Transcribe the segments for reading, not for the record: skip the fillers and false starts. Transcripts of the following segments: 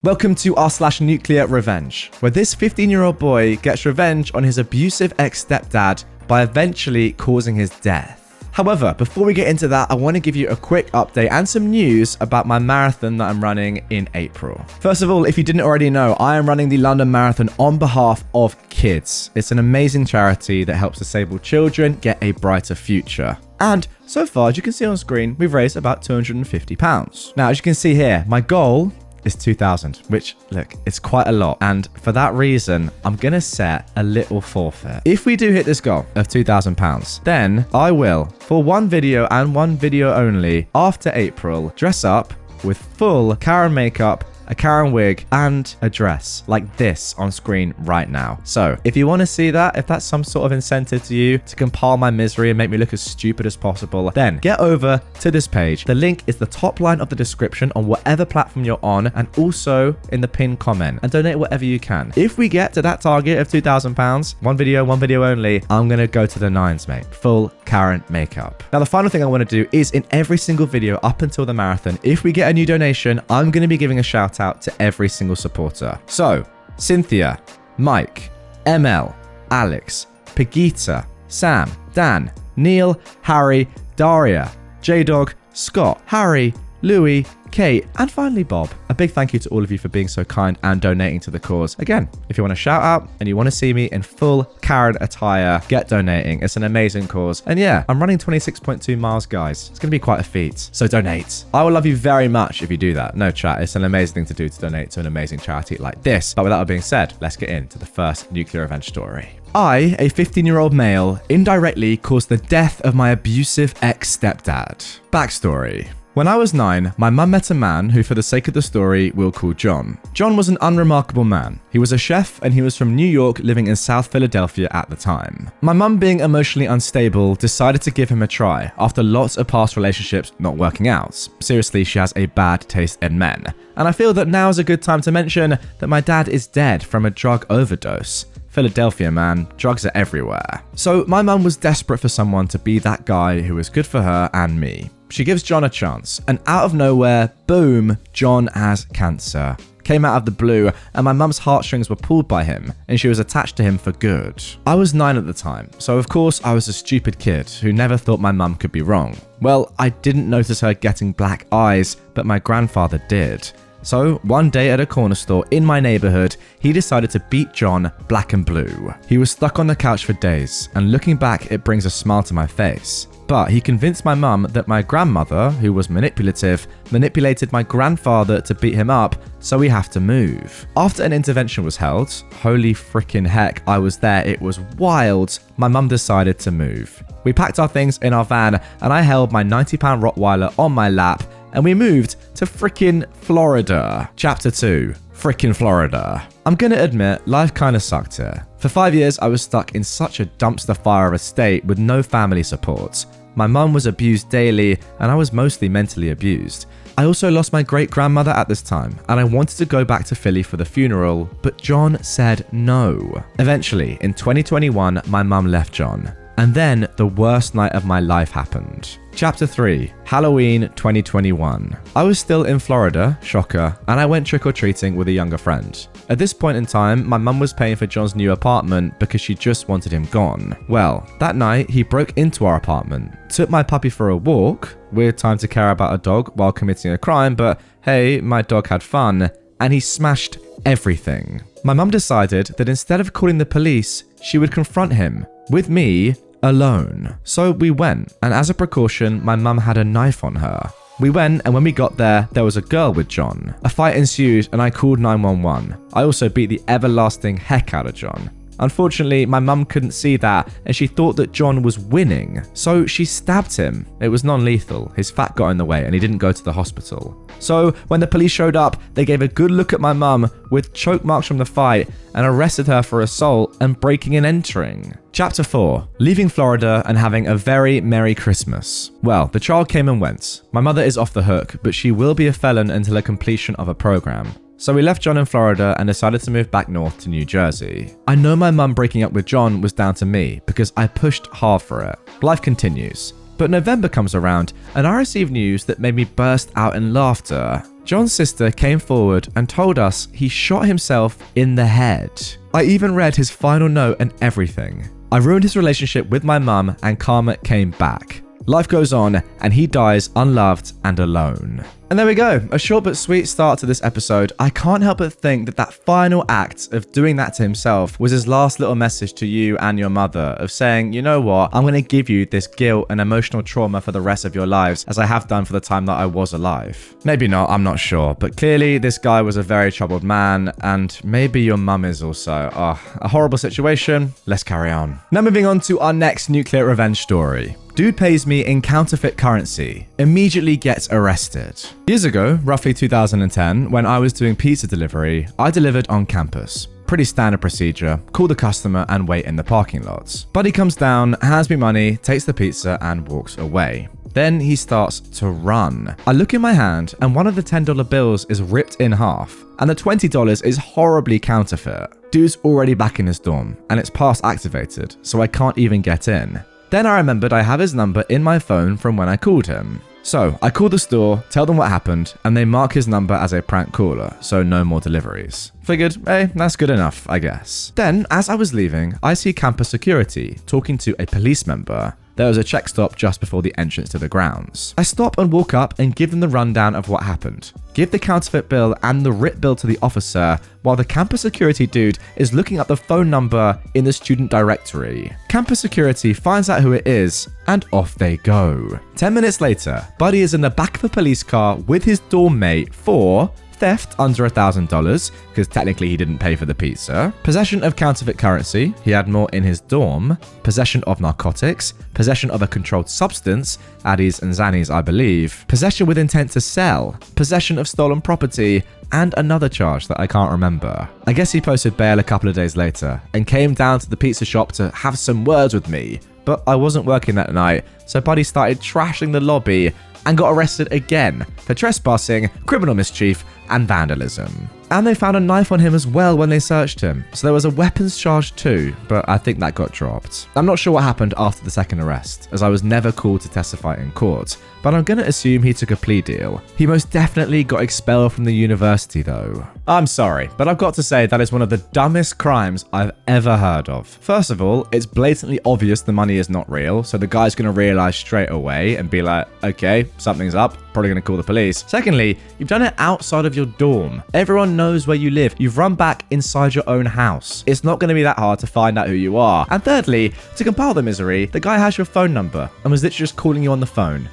Welcome to r/NuclearRevenge, where this 15-year-old boy gets revenge on his abusive ex-stepdad by eventually causing his death. However, before we get into that, I want to give you a quick update and some news about my marathon that I'm running in April. First of all, if you didn't already know, I am running the London Marathon on behalf of kids. It's an amazing charity that helps disabled children get a brighter future. And so far, as you can see on screen, we've raised about £250. Now, as you can see here, my goal is 2,000, which, look, it's quite a lot. And for that reason, I'm going to set a little forfeit. If we do hit this goal of £2,000, then I will, for one video and one video only, after April, dress up with full Karen makeup, a Karen wig, and a dress like this on screen right now. So if you want to see that, if that's some sort of incentive to you to compile my misery and make me look as stupid as possible, then get over to this page. The link is the top line of the description on whatever platform you're on, and also in the pinned comment, and donate whatever you can. If we get to that target of £2,000, one video only, I'm going to go to the nines, mate. Full Karen makeup. Now, the final thing I want to do is in every single video up until the marathon, if we get a new donation, I'm going to be giving a shout out to every single supporter. So, Cynthia, Mike, ML, Alex, Pegita, Sam, Dan, Neil, Harry, Daria, J-Dog, Scott, Harry, Louis, Kate, and finally Bob. A big thank you to all of you for being so kind and donating to the cause. Again, if you want to shout out and you want to see me in full Karen attire, get donating. It's an amazing cause. And yeah, I'm running 26.2 miles, guys. It's going to be quite a feat. So donate. I will love you very much if you do that. No chat. It's an amazing thing to do, to donate to an amazing charity like this. But with that being said, let's get into the first Nuclear Revenge story. I, a 15-year-old male, indirectly caused the death of my abusive ex-stepdad. Backstory. When I was 9, my mum met a man who, for the sake of the story, we'll call John. John was an unremarkable man. He was a chef and he was from New York, living in South Philadelphia at the time. My mum, being emotionally unstable, decided to give him a try after lots of past relationships not working out. Seriously, she has a bad taste in men. And I feel that now is a good time to mention that my dad is dead from a drug overdose. Philadelphia, man, drugs are everywhere. So my mum was desperate for someone to be that guy who was good for her and me. She gives John a chance, and out of nowhere, boom, John has cancer. Came out of the blue, and my mum's heartstrings were pulled by him, and she was attached to him for good. I was 9 at the time, so of course I was a stupid kid who never thought my mum could be wrong. Well, I didn't notice her getting black eyes, but my grandfather did. So, one day at a corner store in my neighborhood, he decided to beat John black and blue. He was stuck on the couch for days, and looking back, it brings a smile to my face. But he convinced my mum that my grandmother, who was manipulative, manipulated my grandfather to beat him up, so we have to move. After an intervention was held, holy freaking heck, I was there, it was wild, my mum decided to move. We packed our things in our van, and I held my 90-pound Rottweiler on my lap, and we moved to frickin' Florida. Chapter 2. Frickin' Florida. I'm gonna admit, life kinda sucked here. For 5 years, I was stuck in such a dumpster fire of a state with no family support. My mum was abused daily, and I was mostly mentally abused. I also lost my great-grandmother at this time, and I wanted to go back to Philly for the funeral, but John said no. Eventually, in 2021, my mum left John. And then the worst night of my life happened. Chapter 3. Halloween 2021. I was still in Florida, shocker, and I went trick-or-treating with a younger friend. At this point in time, my mum was paying for John's new apartment because she just wanted him gone. Well, that night, he broke into our apartment, took my puppy for a walk, weird time to care about a dog while committing a crime, but hey, my dog had fun, and he smashed everything. My mum decided that instead of calling the police, she would confront him, with me, alone. So we went, and as a precaution, my mum had a knife on her. We went, and when we got there was a girl with John. A fight ensued, and I called 911. I also beat the everlasting heck out of John. Unfortunately, my mum couldn't see that, and she thought that John was winning. So she stabbed him. It was non-lethal. His fat got in the way, and he didn't go to the hospital. So when the police showed up, they gave a good look at my mum with choke marks from the fight and arrested her for assault and breaking and entering. Chapter 4. Leaving Florida and having a very Merry Christmas. Well, the child came and went. My mother is off the hook, but she will be a felon until the completion of a program. So we left John in Florida and decided to move back north to New Jersey. I know my mum breaking up with John was down to me because I pushed hard for it. Life continues. But November comes around and I receive news that made me burst out in laughter. John's sister came forward and told us he shot himself in the head. I even read his final note and everything. I ruined his relationship with my mum and karma came back. Life goes on and he dies unloved and alone. And there we go, a short but sweet start to this episode. I can't help but think that that final act of doing that to himself was his last little message to you and your mother of saying, you know what, I'm going to give you this guilt and emotional trauma for the rest of your lives as I have done for the time that I was alive. Maybe not, I'm not sure, but clearly this guy was a very troubled man and maybe your mum is also. A horrible situation. Let's carry on. Now moving on to our next nuclear revenge story. Dude pays me in counterfeit currency, immediately gets arrested. Years ago, roughly 2010, when I was doing pizza delivery, I delivered on campus. Pretty standard procedure, call the customer and wait in the parking lots. Buddy comes down, hands me money, takes the pizza and walks away. Then he starts to run. I look in my hand and one of the $10 bills is ripped in half and the $20 is horribly counterfeit. Dude's already back in his dorm and it's pass activated, so I can't even get in. Then I remembered I have his number in my phone from when I called him. So I call the store, tell them what happened, and they mark his number as a prank caller, so no more deliveries. Figured, hey, that's good enough, I guess. Then, as I was leaving, I see campus security talking to a police member. There was a check stop just before the entrance to the grounds. I stop and walk up and give them the rundown of what happened. Give the counterfeit bill and the writ bill to the officer while the campus security dude is looking up the phone number in the student directory. Campus security finds out who it is and off they go. 10 minutes later, Buddy is in the back of a police car with his dorm mate for theft under $1,000 because technically he didn't pay for the pizza, possession of counterfeit currency, he had more in his dorm, possession of narcotics, possession of a controlled substance, Addies and Xannies I believe, possession with intent to sell, possession of stolen property, and another charge that I can't remember. I guess he posted bail a couple of days later and came down to the pizza shop to have some words with me, but I wasn't working that night, so Buddy started trashing the lobby and got arrested again for trespassing, criminal mischief, and vandalism. And they found a knife on him as well when they searched him, so there was a weapons charge too, but I think that got dropped. I'm not sure what happened after the second arrest, as I was never called to testify in court, but I'm gonna assume he took a plea deal. He most definitely got expelled from the university though. I'm sorry, but I've got to say that is one of the dumbest crimes I've ever heard of. First of all, it's blatantly obvious the money is not real, so the guy's gonna realize straight away and be like, okay, something's up, probably gonna call the police. Secondly, you've done it outside of your dorm. Everyone knows where you live. You've run back inside your own house. It's not gonna be that hard to find out who you are. And thirdly, to compile the misery, the guy has your phone number and was literally just calling you on the phone.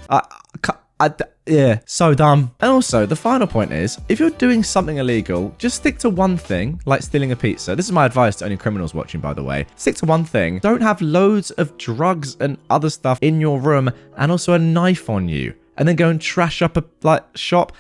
Yeah, so dumb. And also, the final point is, if you're doing something illegal, just stick to one thing, like stealing a pizza. This is my advice to any criminals watching, by the way. Stick to one thing. Don't have loads of drugs and other stuff in your room and also a knife on you. And then go and trash up a shop.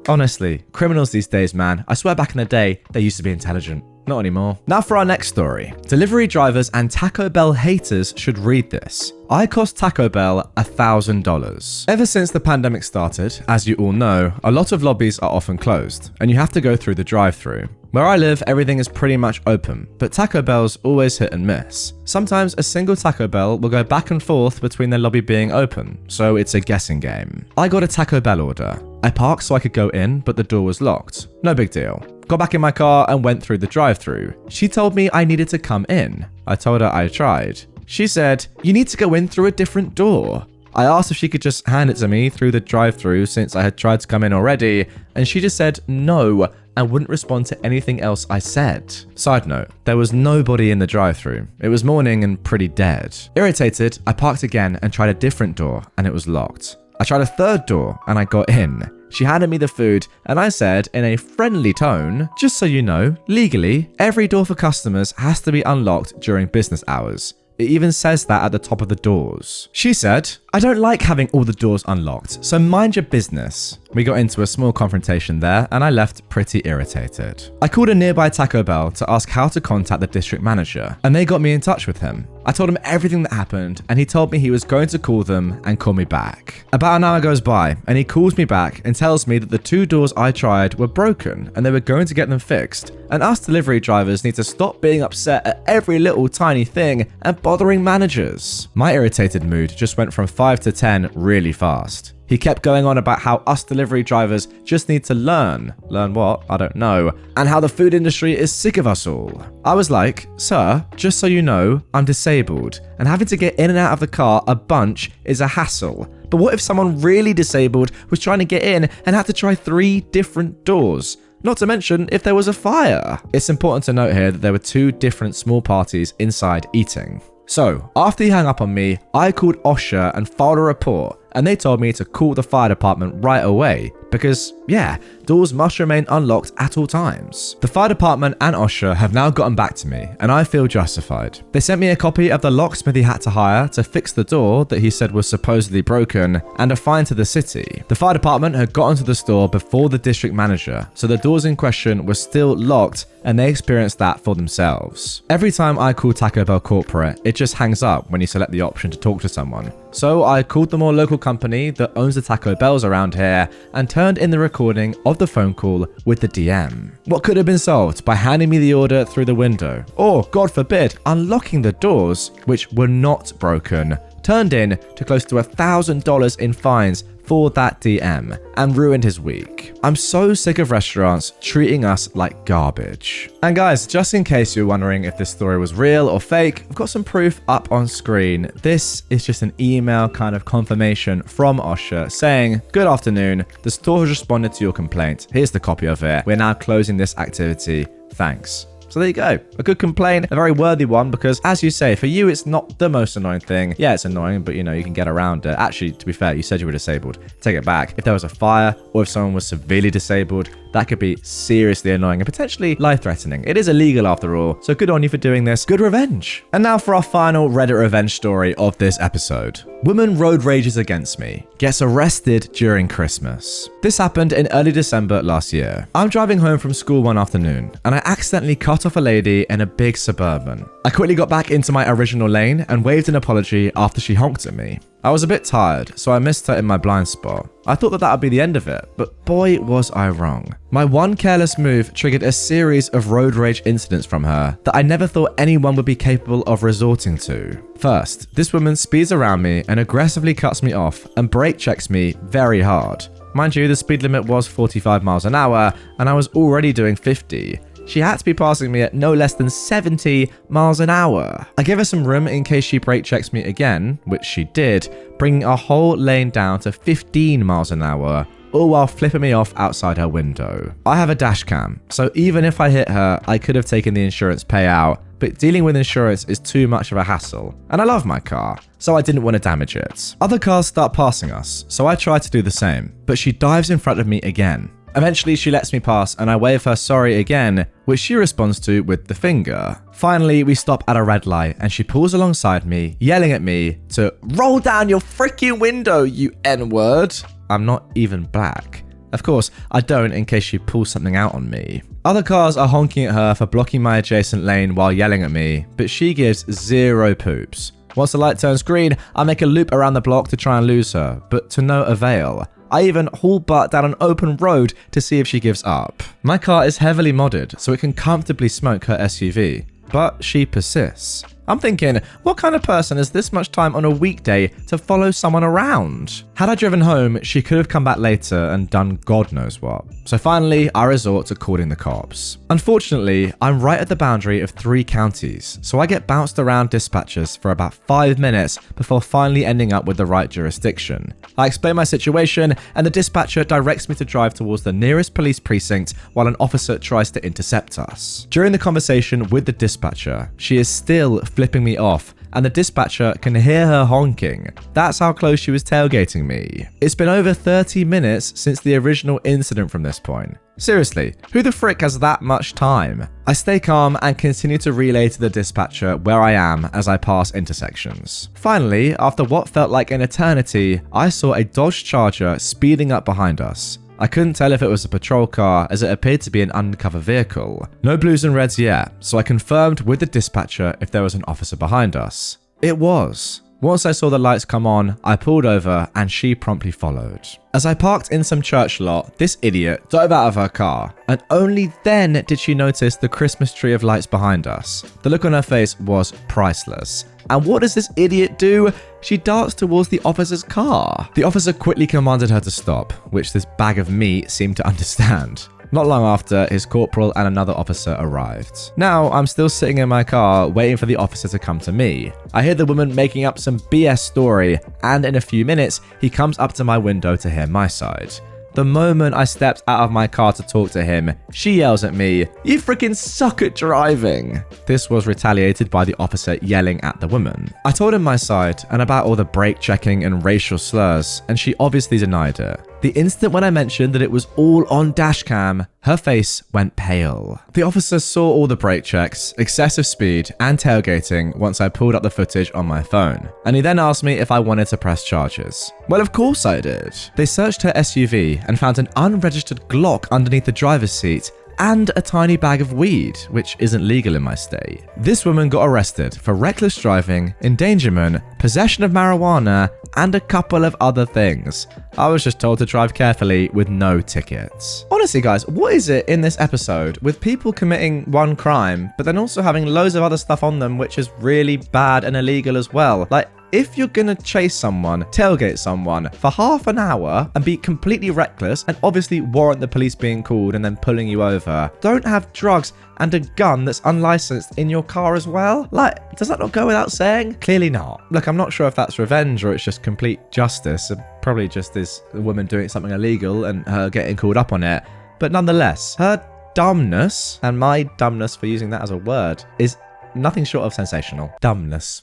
Honestly, criminals these days, man. I swear back in the day, they used to be intelligent. Not anymore. Now for our next story. Delivery drivers and Taco Bell haters should read this. I cost Taco Bell $1,000. Ever since the pandemic started, as you all know, a lot of lobbies are often closed, and you have to go through the drive-thru. Where I live, everything is pretty much open, but Taco Bell's always hit and miss. Sometimes a single Taco Bell will go back and forth between their lobby being open, so it's a guessing game. I got a Taco Bell order. I parked so I could go in, but the door was locked. No big deal. Got back in my car and went through the drive-thru. She told me I needed to come in. I told her I tried. She said, "You need to go in through a different door." I asked if she could just hand it to me through the drive-thru since I had tried to come in already, and she just said no and wouldn't respond to anything else I said. Side note, there was nobody in the drive-thru. It was morning and pretty dead. Irritated, I parked again and tried a different door and it was locked. I tried a third door and I got in. She handed me the food and I said in a friendly tone, "Just so you know, legally, every door for customers has to be unlocked during business hours. It even says that at the top of the doors." She said, "I don't like having all the doors unlocked, so mind your business." We got into a small confrontation there and I left pretty irritated. I called a nearby Taco Bell to ask how to contact the district manager and they got me in touch with him. I told him everything that happened and he told me he was going to call them and call me back. About an hour goes by and he calls me back and tells me that the two doors I tried were broken and they were going to get them fixed, and us delivery drivers need to stop being upset at every little tiny thing and bothering managers. My irritated mood just went from 5 to 10 really fast. He kept going on about how us delivery drivers just need to learn. Learn what? I don't know. And how the food industry is sick of us all. I was like, sir, just so you know, I'm disabled, and having to get in and out of the car a bunch is a hassle. But what if someone really disabled was trying to get in and had to try 3 different doors? Not to mention if there was a fire. It's important to note here that there were 2 different small parties inside eating. So, after he hung up on me, I called OSHA and filed a report, and they told me to call the fire department right away because, yeah, doors must remain unlocked at all times. The fire department and OSHA have now gotten back to me, and I feel justified. They sent me a copy of the locksmith he had to hire to fix the door that he said was supposedly broken, and a fine to the city. The fire department had gotten to the store before the district manager, so the doors in question were still locked, and they experienced that for themselves. Every time I call Taco Bell corporate, it just hangs up when you select the option to talk to someone. So I called the more local company that owns the Taco Bells around here and turned in the recording of the phone call with the DM. What could have been solved by handing me the order through the window, or, God forbid, unlocking the doors, which were not broken, turned in to close to $1,000 in fines for that DM and ruined his week. I'm so sick of restaurants treating us like garbage. And guys, just in case you're wondering if this story was real or fake, I've got some proof up on screen. This is just an email kind of confirmation from OSHA saying, "Good afternoon, the store has responded to your complaint. Here's the copy of it. We're now closing this activity. Thanks." So there you go. A good complaint, a very worthy one, because as you say, for you, it's not the most annoying thing. Yeah, it's annoying, but you know, you can get around it. Actually, to be fair, you said you were disabled. Take it back. If there was a fire or if someone was severely disabled, that could be seriously annoying and potentially life-threatening. It is illegal after all, so good on you for doing this. Good revenge. And now for our final Reddit revenge story of this episode. Woman road rages against me, gets arrested during Christmas. This happened in early December last year. I'm driving home from school one afternoon, and I accidentally cut off a lady in a big Suburban. I quickly got back into my original lane and waved an apology after she honked at me. I was a bit tired, so I missed her in my blind spot. I thought that would be the end of it, but boy was I wrong. My one careless move triggered a series of road rage incidents from her that I never thought anyone would be capable of resorting to. First, this woman speeds around me and aggressively cuts me off and brake checks me very hard. Mind you, the speed limit was 45 miles an hour and I was already doing 50. She had to be passing me at no less than 70 miles an hour. I gave her some room in case she brake checks me again, which she did, bringing our whole lane down to 15 miles an hour, all while flipping me off outside her window. I have a dash cam, so even if I hit her, I could have taken the insurance payout, but dealing with insurance is too much of a hassle. And I love my car, so I didn't want to damage it. Other cars start passing us, so I try to do the same, but she dives in front of me again. Eventually, she lets me pass and I wave her sorry again, which she responds to with the finger. Finally, we stop at a red light and she pulls alongside me, yelling at me to roll down your freaking window, you N-word. I'm not even black. Of course, I don't in case she pulls something out on me. Other cars are honking at her for blocking my adjacent lane while yelling at me, but she gives zero poops. Once the light turns green, I make a loop around the block to try and lose her, but to no avail. I even haul butt down an open road to see if she gives up. My car is heavily modded, so it can comfortably smoke her SUV, but she persists. I'm thinking, what kind of person has this much time on a weekday to follow someone around? Had I driven home, she could have come back later and done God knows what. So finally, I resort to calling the cops. Unfortunately, I'm right at the boundary of 3 counties, so I get bounced around dispatchers for about 5 minutes before finally ending up with the right jurisdiction. I explain my situation, and the dispatcher directs me to drive towards the nearest police precinct while an officer tries to intercept us. During the conversation with the dispatcher, she is still flipping me off, and the dispatcher can hear her honking. That's how close she was tailgating me. It's been over 30 minutes since the original incident from this point. Seriously, who the frick has that much time? I stay calm and continue to relay to the dispatcher where I am as I pass intersections. Finally, after what felt like an eternity, I saw a Dodge Charger speeding up behind us. I couldn't tell if it was a patrol car as it appeared to be an undercover vehicle. No blues and reds yet, so I confirmed with the dispatcher if there was an officer behind us. It was. Once I saw the lights come on, I pulled over and she promptly followed. As I parked in some church lot, this idiot dove out of her car, and only then did she notice the Christmas tree of lights behind us. The look on her face was priceless. And what does this idiot do? She darts towards the officer's car. The officer quickly commanded her to stop, which this bag of meat seemed to understand. Not long after, his corporal and another officer arrived. Now, I'm still sitting in my car waiting for the officer to come to me. I hear the woman making up some BS story, and in a few minutes, he comes up to my window to hear my side. The moment I stepped out of my car to talk to him, she yells at me, "You freaking suck at driving!" This was retaliated by the officer yelling at the woman. I told him my side and about all the brake checking and racial slurs, and she obviously denied it. The instant when I mentioned that it was all on dashcam, her face went pale. The officer saw all the brake checks, excessive speed, and tailgating once I pulled up the footage on my phone, and he then asked me if I wanted to press charges. Well, of course I did. They searched her SUV and found an unregistered Glock underneath the driver's seat and a tiny bag of weed, which isn't legal in my state. This woman got arrested for reckless driving, endangerment, possession of marijuana, and a couple of other things. I was just told to drive carefully with no tickets. Honestly, guys, what is it in this episode with people committing one crime, but then also having loads of other stuff on them which is really bad and illegal as well? Like, if you're gonna chase someone, tailgate someone for half an hour and be completely reckless and obviously warrant the police being called and then pulling you over, don't have drugs and a gun that's unlicensed in your car as well? Like, does that not go without saying? Clearly not. Look, I'm not sure if that's revenge or it's just complete justice. It probably just is a woman doing something illegal and her getting called up on it. But nonetheless, her dumbness, and my dumbness for using that as a word, is nothing short of sensational. Dumbness.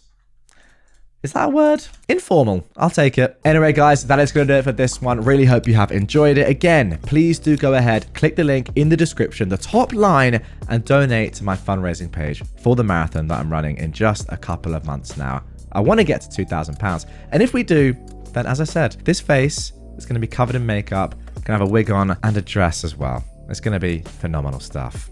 Is that a word? Informal. I'll take it. Anyway, guys, that is going to do it for this one. Really hope you have enjoyed it. Again, please do go ahead, click the link in the description, the top line, and donate to my fundraising page for the marathon that I'm running in just a couple of months now. I want to get to £2,000. And if we do, then as I said, this face is going to be covered in makeup, going to have a wig on and a dress as well. It's going to be phenomenal stuff.